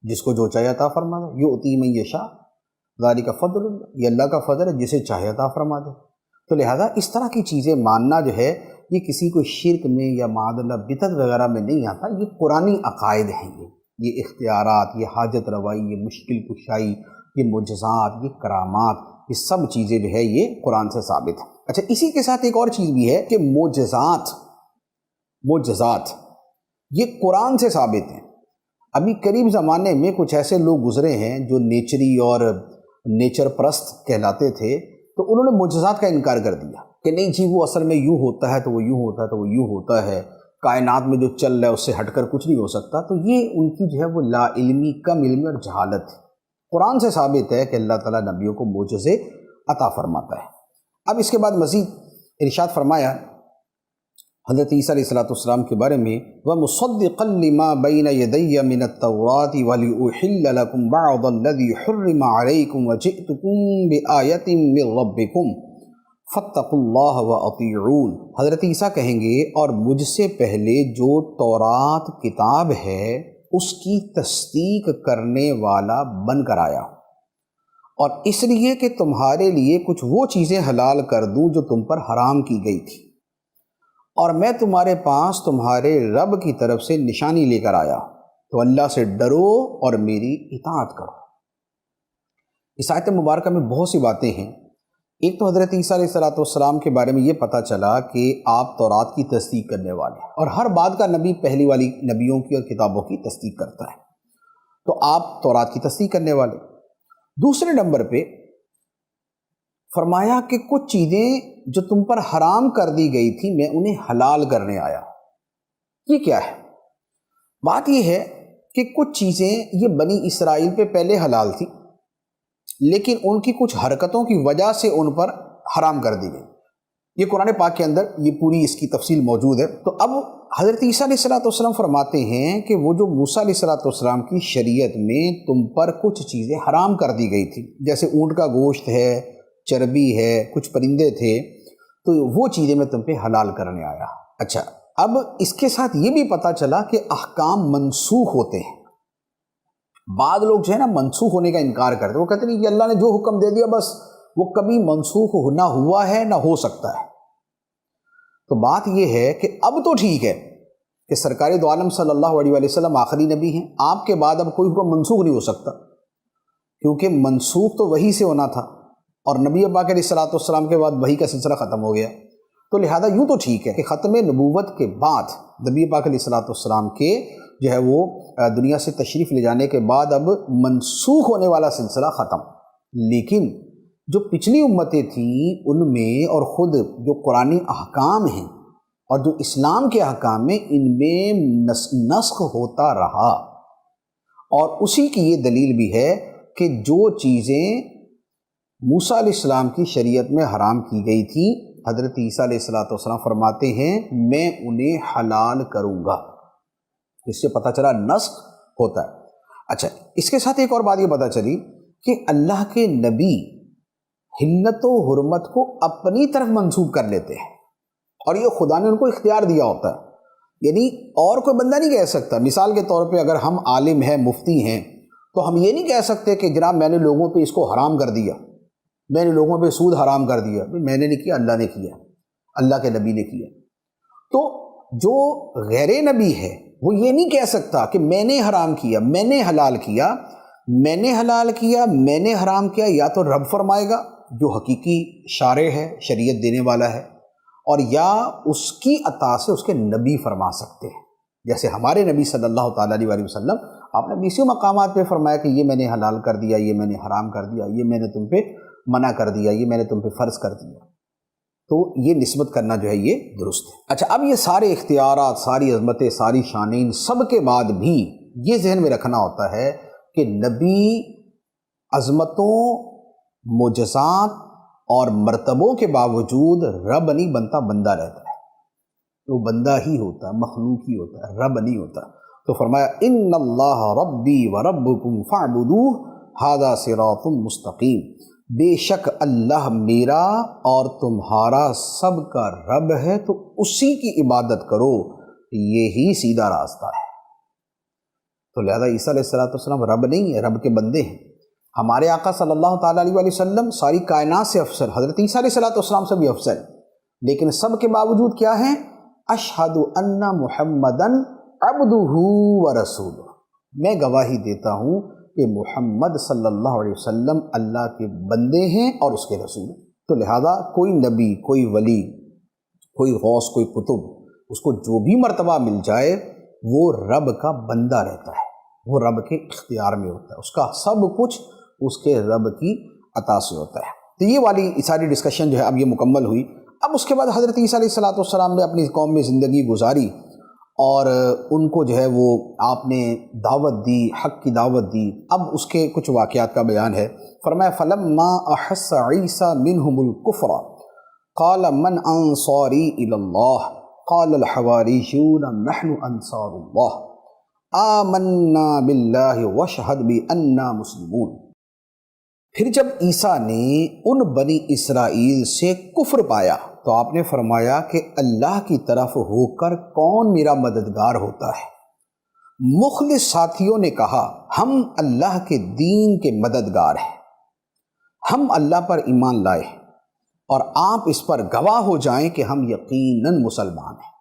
جس کو جو چاہے عطا فرما دے، یؤتی من یشاء ذالک فضل اللہ، یہ اللہ کا فضل ہے، جسے چاہے عطا فرما دے۔ تو لہذا اس طرح کی چیزیں ماننا جو ہے یہ کسی کو شرک میں یا معاذ اللہ بدعت وغیرہ میں نہیں آتا، یہ قرآنی عقائد ہیں، یہ اختیارات، یہ حاجت روائی، یہ مشکل کشائی، یہ معجزات، یہ کرامات، یہ سب چیزیں جو ہے یہ قرآن سے ثابت ہیں۔ اچھا، اسی کے ساتھ ایک اور چیز بھی ہے کہ معجزات یہ قرآن سے ثابت ہیں۔ ابھی قریب زمانے میں کچھ ایسے لوگ گزرے ہیں جو نیچری اور نیچر پرست کہلاتے تھے، تو انہوں نے معجزات کا انکار کر دیا کہ نہیں جی وہ اصل میں یوں ہوتا ہے تو وہ یوں ہوتا ہے تو وہ یوں ہوتا ہے، کائنات میں جو چل رہا ہے اس سے ہٹ کر کچھ نہیں ہو سکتا۔ تو یہ ان کی جو ہے وہ لا علمی، کم علمی اور جہالت ہے۔ قرآن سے ثابت ہے کہ اللہ تعالیٰ نبیوں کو معجزے عطا فرماتا ہے۔ اب اس کے بعد مزید ارشاد فرمایا حضرت عیسیٰ علیہ السلام کے بارے میں، وَمُصَدِّقًا لِمَا بَيْنَ يَدَيَّ مِنَ التَّوْرَاةِ وَلِأُحِلَّ لَكُمْ بَعْضَ الَّذِي حُرِّمَ عَلَيْكُمْ وَجِئْتُكُمْ بِآيَةٍ مِّن رَّبِّكُمْ فَاتَّقُوا اللَّهَ وَأَطِيعُونِ۔ حضرت عیسیٰ کہیں گے اور مجھ سے پہلے جو تورات کتاب ہے اس کی تصدیق کرنے والا بن کر آیا، اور اس لیے کہ تمہارے لیے کچھ وہ چیزیں حلال کر دوں جو تم پر حرام کی گئی تھی، اور میں تمہارے پاس تمہارے رب کی طرف سے نشانی لے کر آیا، تو اللہ سے ڈرو اور میری اطاعت کرو۔ اس آیت مبارکہ میں بہت سی باتیں ہیں۔ ایک تو حضرت عیسیٰ علیہ السلام کے بارے میں یہ پتہ چلا کہ آپ تورات کی تصدیق کرنے والے ہیں، اور ہر بعد کا نبی پہلی والی نبیوں کی اور کتابوں کی تصدیق کرتا ہے، تو آپ تورات کی تصدیق کرنے والے۔ دوسرے نمبر پہ فرمایا کہ کچھ چیزیں جو تم پر حرام کر دی گئی تھی میں انہیں حلال کرنے آیا۔ یہ کیا ہے؟ بات یہ ہے کہ کچھ چیزیں یہ بنی اسرائیل پہ پہلے حلال تھی، لیکن ان کی کچھ حرکتوں کی وجہ سے ان پر حرام کر دی گئی۔ یہ قرآن پاک کے اندر یہ پوری اس کی تفصیل موجود ہے۔ تو اب حضرت عیسیٰ علیہ السلام فرماتے ہیں کہ وہ جو موسیٰ علیہ السلام کی شریعت میں تم پر کچھ چیزیں حرام کر دی گئی تھی، جیسے اونٹ کا گوشت ہے، چربی ہے، کچھ پرندے تھے، تو وہ چیزیں میں تم پہ حلال کرنے آیا۔ اچھا، اب اس کے ساتھ یہ بھی پتہ چلا کہ احکام منسوخ ہوتے ہیں۔ بعض لوگ جو ہے نا منسوخ ہونے کا انکار کرتے ہیں، وہ کہتے ہیں کہ اللہ نے جو حکم دے دیا بس وہ کبھی منسوخ نہ ہوا ہے نہ ہو سکتا ہے۔ تو بات یہ ہے کہ اب تو ٹھیک ہے کہ سرکار دو عالم صلی اللہ علیہ وسلم آخری نبی ہیں، آپ کے بعد اب کوئی حکم منسوخ نہیں ہو سکتا، کیونکہ منسوخ تو وحی سے ہونا تھا، اور نبی پاک علیہ السلام کے بعد وحی کا سلسلہ ختم ہو گیا۔ تو لہذا یوں تو ٹھیک ہے کہ ختم نبوت کے بعد نبی پاک علیہ السلام کے جو ہے وہ دنیا سے تشریف لے جانے کے بعد اب منسوخ ہونے والا سلسلہ ختم، لیکن جو پچھلی امتیں تھیں ان میں اور خود جو قرآنی احکام ہیں اور جو اسلام کے احکام ہیں ان میں نسخ ہوتا رہا، اور اسی کی یہ دلیل بھی ہے کہ جو چیزیں موسیٰ علیہ السلام کی شریعت میں حرام کی گئی تھی حضرت عیسیٰ علیہ السلام فرماتے ہیں میں انہیں حلال کروں گا۔ اس سے پتہ چلا نسخ ہوتا ہے۔ اچھا، اس کے ساتھ ایک اور بات یہ پتہ چلی کہ اللہ کے نبی حلت و حرمت کو اپنی طرف منسوب کر لیتے ہیں، اور یہ خدا نے ان کو اختیار دیا ہوتا ہے یعنی اور کوئی بندہ نہیں کہہ سکتا. مثال کے طور پہ اگر ہم عالم ہیں، مفتی ہیں، تو ہم یہ نہیں کہہ سکتے کہ جناب میں نے لوگوں پہ اس کو حرام کر دیا، میں نے لوگوں پہ سود حرام کر دیا. میں نے نہیں کیا، اللہ نے کیا، اللہ کے نبی نے کیا. تو جو غیر نبی ہے وہ یہ نہیں کہہ سکتا کہ میں نے حرام کیا، میں نے حلال کیا. میں نے حلال کیا، میں نے حرام کیا، یا تو رب فرمائے گا جو حقیقی شارع ہے، شریعت دینے والا ہے، اور یا اس کی عطا سے اس کے نبی فرما سکتے ہیں. جیسے ہمارے نبی صلی اللہ تعالیٰ علیہ وسلم، آپ نے بیسیوں مقامات پہ فرمایا کہ یہ میں نے حلال کر دیا، یہ میں نے حرام کر دیا، یہ میں نے تم پہ منع کر دیا، یہ میں نے تم پہ فرض کر دیا. تو یہ نسبت کرنا جو ہے یہ درست ہے. اچھا، اب یہ سارے اختیارات، ساری عظمتیں، ساری شانیں، ان سب کے بعد بھی یہ ذہن میں رکھنا ہوتا ہے کہ نبی عظمتوں، معجزات اور مرتبوں کے باوجود رب نہیں بنتا، بندہ رہتا ہے. وہ بندہ ہی ہوتا ہے، مخلوق ہی ہوتا ہے، رب نہیں ہوتا. تو فرمایا ان اللہ ربی و ربکم فاعبدوہ ھذا صراط مستقیم. بے شک اللہ میرا اور تمہارا سب کا رب ہے، تو اسی کی عبادت کرو، یہی سیدھا راستہ ہے. تو لہذا عیسیٰ علیہ السلام رب نہیں ہے، رب کے بندے ہیں. ہمارے آقا صلی اللہ تعالیٰ علیہ وسلم ساری کائنات سے افضل، حضرت عیسیٰ علیہ السلام سے بھی افضل، لیکن سب کے باوجود کیا ہیں؟ اشہد ان محمدن عبدہ و رسولہ. میں گواہی دیتا ہوں کہ محمد صلی اللہ علیہ وسلم اللہ کے بندے ہیں اور اس کے رسول. تو لہذا کوئی نبی، کوئی ولی، کوئی غوث، کوئی قطب، اس کو جو بھی مرتبہ مل جائے وہ رب کا بندہ رہتا ہے، وہ رب کے اختیار میں ہوتا ہے، اس کا سب کچھ اس کے رب کی عطا سے ہوتا ہے. تو یہ والی ساری ڈسکشن جو ہے اب یہ مکمل ہوئی. اب اس کے بعد حضرت عیسیٰ علیہ السلام نے اپنی قوم میں زندگی گزاری اور ان کو جو ہے وہ آپ نے دعوت دی، حق کی دعوت دی. اب اس کے کچھ واقعات کا بیان ہے. فرمایا فَلَمَّا أَحَسَّ عِيسَى مِنْهُمُ الْكُفْرَ قَالَ مَنْ أَنصَارِي إِلَى اللَّهِ قَالَ الْحَوَارِيُّونَ نَحْنُ أَنصَارُ اللَّهِ آمَنَّا بِاللَّهِ وَاشْهَدْ بِأَنَّا مُسْلِمُونَ. پھر جب عیسیٰ نے ان بنی اسرائیل سے کفر پایا تو آپ نے فرمایا کہ اللہ کی طرف ہو کر کون میرا مددگار ہوتا ہے. مخلص ساتھیوں نے کہا ہم اللہ کے دین کے مددگار ہیں، ہم اللہ پر ایمان لائے اور آپ اس پر گواہ ہو جائیں کہ ہم یقیناً مسلمان ہیں.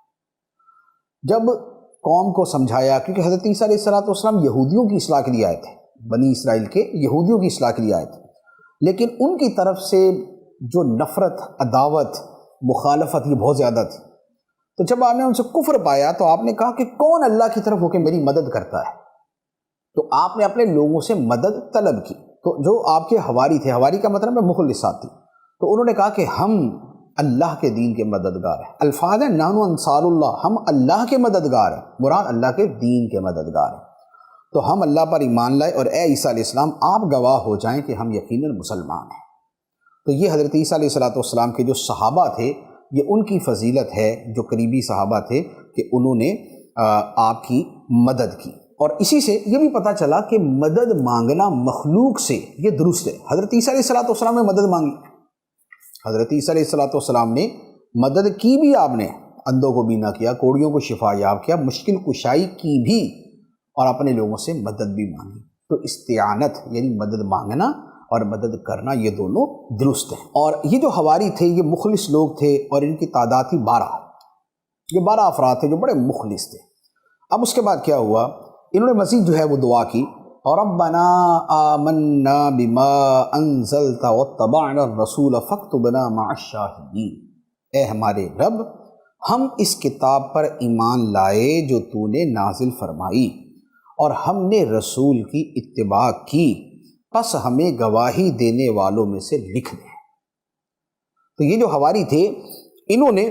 جب قوم کو سمجھایا، کیونکہ حضرت عیسیٰ علیہ السلام یہودیوں کی اصلاح کے لیے آئے تھے، بنی اسرائیل کے یہودیوں کی اصلاح کے لیے آئے تھے، لیکن ان کی طرف سے جو نفرت، عداوت، مخالفت یہ بہت زیادہ تھی. تو جب آپ نے ان سے کفر پایا تو آپ نے کہا کہ کون اللہ کی طرف ہو کے میری مدد کرتا ہے. تو آپ نے اپنے لوگوں سے مدد طلب کی. تو جو آپ کے حواری تھے، حواری کا مطلب ہے مخلص ساتھی، تو انہوں نے کہا کہ ہم اللہ کے دین کے مددگار ہیں. الفاظ ہیں نحن انصار اللہ، ہم اللہ کے مددگار ہیں، مراد اللہ کے دین کے مددگار ہیں. تو ہم اللہ پر ایمان لائے اور اے عیسیٰ علیہ السلام آپ گواہ ہو جائیں کہ ہم یقیناً مسلمان ہیں. تو یہ حضرت عیسیٰ علیہ السلام کے جو صحابہ تھے، یہ ان کی فضیلت ہے، جو قریبی صحابہ تھے کہ انہوں نے آپ کی مدد کی. اور اسی سے یہ بھی پتہ چلا کہ مدد مانگنا مخلوق سے یہ درست ہے. حضرت عیسیٰ علیہ السلام نے مدد مانگی، حضرت عیسیٰ علیہ السلام نے مدد کی بھی، آپ نے اندھوں کو بینا کیا، کوڑیوں کو شفا یاب کیا، مشکل کشائی کی بھی، اور اپنے لوگوں سے مدد بھی مانگی. تو استعانت یعنی مدد مانگنا اور مدد کرنا یہ دونوں درست ہیں. اور یہ جو حواری تھے یہ مخلص لوگ تھے اور ان کی تعداد تھی 12. یہ 12 افراد تھے جو بڑے مخلص تھے. اب اس کے بعد کیا ہوا، انہوں نے مزید جو ہے وہ دعا کی، ربنا آمنا بما انزلت واتبعنا الرسول فاکتبنا مع الشاہدین. اے ہمارے رب، ہم اس کتاب پر ایمان لائے جو تو نے نازل فرمائی اور ہم نے رسول کی اتباع کی، پس ہمیں گواہی دینے والوں میں سے لکھ دیں. تو یہ جو حواری تھے انہوں نے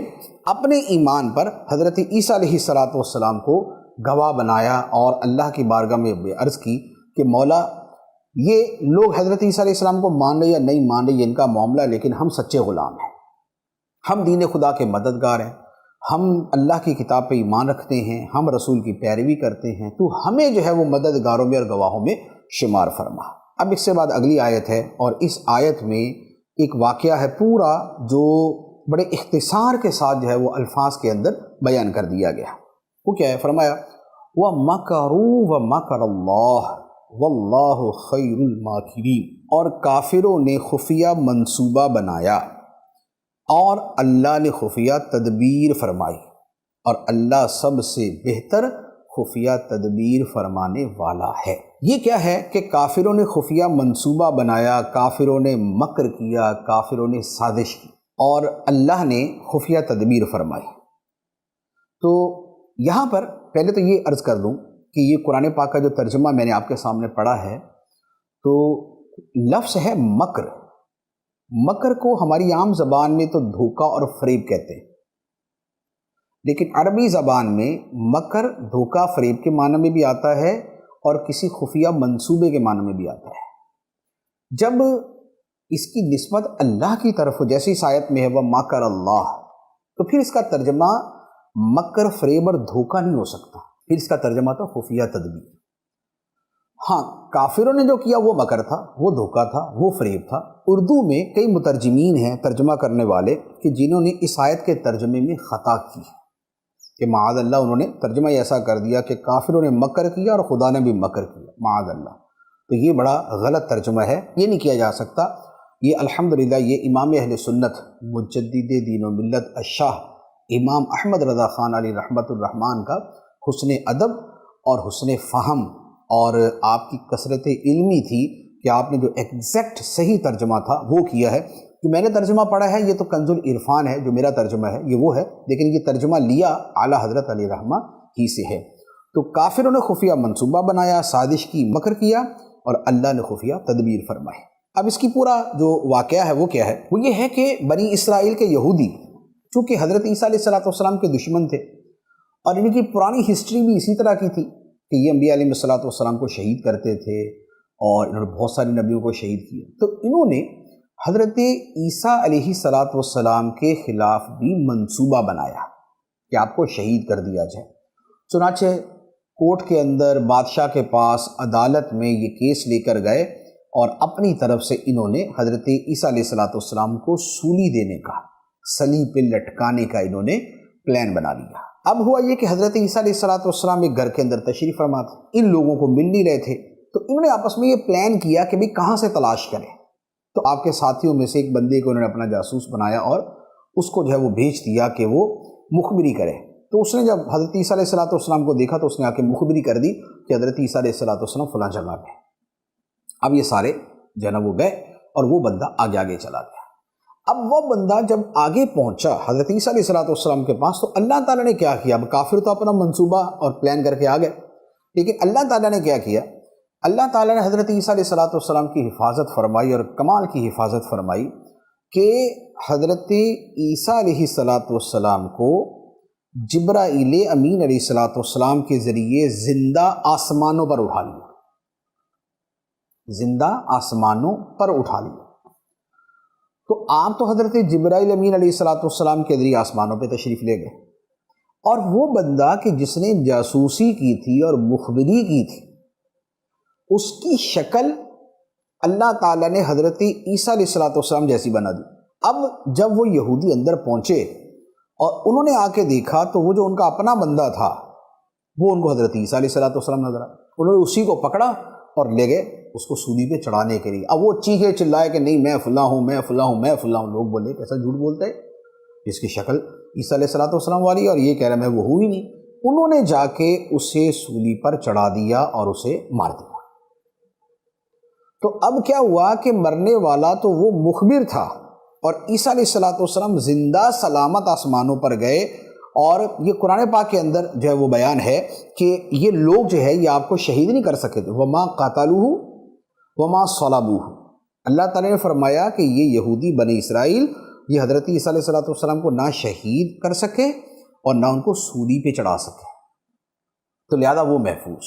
اپنے ایمان پر حضرت عیسیٰ علیہ السلام کو گواہ بنایا اور اللہ کی بارگاہ میں عرض کی کہ مولا یہ لوگ حضرت عیسیٰ علیہ السلام کو مان رہے یا نہیں مان رہے یہ ان کا معاملہ، لیکن ہم سچے غلام ہیں، ہم دین خدا کے مددگار ہیں، ہم اللہ کی کتاب پہ ایمان رکھتے ہیں، ہم رسول کی پیروی کرتے ہیں، تو ہمیں جو ہے وہ مددگاروں میں اور گواہوں میں شمار فرما. اب اس سے بعد اگلی آیت ہے اور اس آیت میں ایک واقعہ ہے پورا جو بڑے اختصار کے ساتھ جو ہے وہ الفاظ کے اندر بیان کر دیا گیا. وہ کیا ہے؟ فرمایا وَمَكَرُوا وَمَكَرَ اللَّهُ وَاللَّهُ خَيْرُ الْمَاكِرِينَ، اور کافروں نے خفیہ منصوبہ بنایا اور اللہ نے خفیہ تدبیر فرمائی، اور اللہ سب سے بہتر خفیہ تدبیر فرمانے والا ہے۔ یہ کیا ہے کہ کافروں نے خفیہ منصوبہ بنایا، کافروں نے مکر کیا، کافروں نے سازش کی، اور اللہ نے خفیہ تدبیر فرمائی۔ تو یہاں پر پہلے تو یہ عرض کر دوں کہ یہ قرآن پاک کا جو ترجمہ میں نے آپ کے سامنے پڑھا ہے، تو لفظ ہے مکر۔ مکر کو ہماری عام زبان میں تو دھوکہ اور فریب کہتے ہیں، لیکن عربی زبان میں مکر دھوکہ فریب کے معنی میں بھی آتا ہے اور کسی خفیہ منصوبے کے معنی میں بھی آتا ہے۔ جب اس کی نسبت اللہ کی طرف ہو، جیسے اس آیت میں ہے وَمَكَرَ اللَّهُ، تو پھر اس کا ترجمہ مکر فریب اور دھوکہ نہیں ہو سکتا، پھر اس کا ترجمہ تو خفیہ تدبیر۔ ہاں، کافروں نے جو کیا وہ مکر تھا، وہ دھوکہ تھا، وہ فریب تھا۔ اردو میں کئی مترجمین ہیں، ترجمہ کرنے والے، کہ جنہوں نے اس آیت کے ترجمے میں خطا کی ہے، کہ معاذ اللہ انہوں نے ترجمہ ایسا کر دیا کہ کافروں نے مکر کیا اور خدا نے بھی مکر کیا، معاذ اللہ۔ تو یہ بڑا غلط ترجمہ ہے، یہ نہیں کیا جا سکتا۔ یہ الحمدللہ یہ امام اہل سنت مجدد دین و ملت الشاہ امام احمد رضا خان علی رحمۃ الرحمن کا حسن ادب اور حسن فہم اور آپ کی کثرت علمی تھی کہ آپ نے جو ایگزیکٹ صحیح ترجمہ تھا وہ کیا ہے۔ کہ میں نے ترجمہ پڑھا ہے یہ تو کنز العرفان ہے، جو میرا ترجمہ ہے یہ وہ ہے، لیکن یہ ترجمہ لیا اعلیٰ حضرت علیہ رحمہ ہی سے ہے۔ تو کافروں نے خفیہ منصوبہ بنایا، سازش کی، مکر کیا، اور اللہ نے خفیہ تدبیر فرمائی۔ اب اس کی پورا جو واقعہ ہے وہ کیا ہے؟ وہ یہ ہے کہ بنی اسرائیل کے یہودی چونکہ حضرت عیسیٰ علیہ السلام کے دشمن تھے، اور ان کی پرانی ہسٹری بھی اسی طرح کی تھی کہ یہ انبیاء علیہ السلام کو شہید کرتے تھے، اور انہوں نے بہت سارے نبیوں کو شہید کیا۔ تو انہوں نے حضرت عیسیٰ علیہ السلام کے خلاف بھی منصوبہ بنایا کہ آپ کو شہید کر دیا جائے۔ چنانچہ کورٹ کے اندر بادشاہ کے پاس عدالت میں یہ کیس لے کر گئے، اور اپنی طرف سے انہوں نے حضرت عیسیٰ علیہ السلام کو سولی دینے کا، صلیب پہ لٹکانے کا انہوں نے پلان بنا لیا۔ اب ہوا یہ کہ حضرت عیسیٰ علیہ السلام ایک گھر کے اندر تشریف فرما تھے، ان لوگوں کو مل نہیں رہے تھے، تو انہوں نے آپس میں یہ پلان کیا کہ بھئی کہاں سے تلاش کریں۔ تو آپ کے ساتھیوں میں سے ایک بندے کو انہوں نے اپنا جاسوس بنایا اور اس کو جو ہے وہ بھیج دیا کہ وہ مخبری کرے۔ تو اس نے جب حضرت عیسیٰ علیہ السلام کو دیکھا تو اس نے آ کے مخبری کر دی کہ حضرت عیسیٰ علیہ السلام فلاں جگہ پہ۔ اب یہ سارے جو ہے نا وہ گئے، اور وہ بندہ آگے آگے چلا گیا۔ اب وہ بندہ جب آگے پہنچا حضرت عیسیٰ علیہ السلام کے پاس، تو اللہ تعالیٰ نے کیا کیا؟ اب کافر تو اپنا منصوبہ اور پلان کر کے آ گئے، لیکن اللہ تعالیٰ نے کیا کیا؟ اللہ تعالیٰ نے حضرت عیسیٰ علیہ السلام کی حفاظت فرمائی، اور کمال کی حفاظت فرمائی کہ حضرت عیسیٰ علیہ السلام کو جبرائیل امین علیہ السلام کے ذریعے زندہ آسمانوں پر اٹھا لیا، زندہ آسمانوں پر اٹھا لیا۔ تو آپ تو حضرت جبرائیل امین علیہ السلام کے ذریعے آسمانوں پہ تشریف لے گئے، اور وہ بندہ کہ جس نے جاسوسی کی تھی اور مخبری کی تھی، اس کی شکل اللہ تعالیٰ نے حضرت عیسیٰ علیہ السلام جیسی بنا دی۔ اب جب وہ یہودی اندر پہنچے اور انہوں نے آ کے دیکھا، تو وہ جو ان کا اپنا بندہ تھا وہ ان کو حضرت عیسیٰ علیہ السلام نظر آیا۔ انہوں نے اسی کو پکڑا اور لے گئے اس کو سولی پہ چڑھانے کے لیے۔ اب وہ چیخے چلائے کہ نہیں میں فلاں ہوں، میں فلاں ہوں، میں فلاں ہوں۔ لوگ بولے کیسا جھوٹ بولتا ہے، جس کی شکل عیسیٰ علیہ السلام والی، اور یہ کہہ رہا میں وہ ہوں ہی نہیں۔ انہوں نے جا کے اسے سولی پر چڑھا دیا اور اسے مار دیا۔ تو اب کیا ہوا کہ مرنے والا تو وہ مخبر تھا، اور عیسیٰ علیہ السلام زندہ سلامت آسمانوں پر گئے۔ اور یہ قرآن پاک کے اندر جو ہے وہ بیان ہے کہ یہ لوگ جو ہے یہ آپ کو شہید نہیں کر سکے تھے، وما قاتلوہ وما صلبوہ۔ اللہ تعالیٰ نے فرمایا کہ یہ یہودی بنی اسرائیل یہ حضرت عیسیٰ علیہ السلام کو نہ شہید کر سکے اور نہ ان کو سولی پہ چڑھا سکے، تو لہذا وہ محفوظ،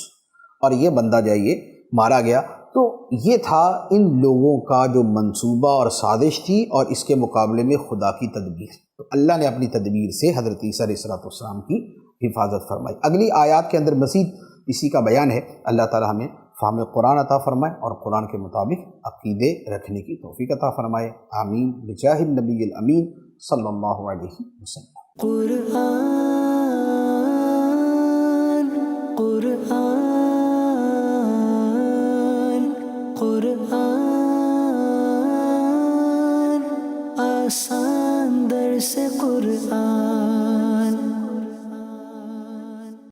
اور یہ بندہ جو ہے یہ مارا گیا۔ تو یہ تھا ان لوگوں کا جو منصوبہ اور سازش تھی، اور اس کے مقابلے میں خدا کی تدبیر۔ تو اللہ نے اپنی تدبیر سے حضرت عیسیٰ علیہ السلام کی حفاظت فرمائی۔ اگلی آیات کے اندر مزید اسی کا بیان ہے۔ اللہ تعالی ہمیں فہم قرآن عطا فرمائے اور قرآن کے مطابق عقیدے رکھنے کی توفیق عطا فرمائے، آمین، بجاہ النبی الامین صلی اللہ علیہ وسلم۔ قرآن قرآن قرآن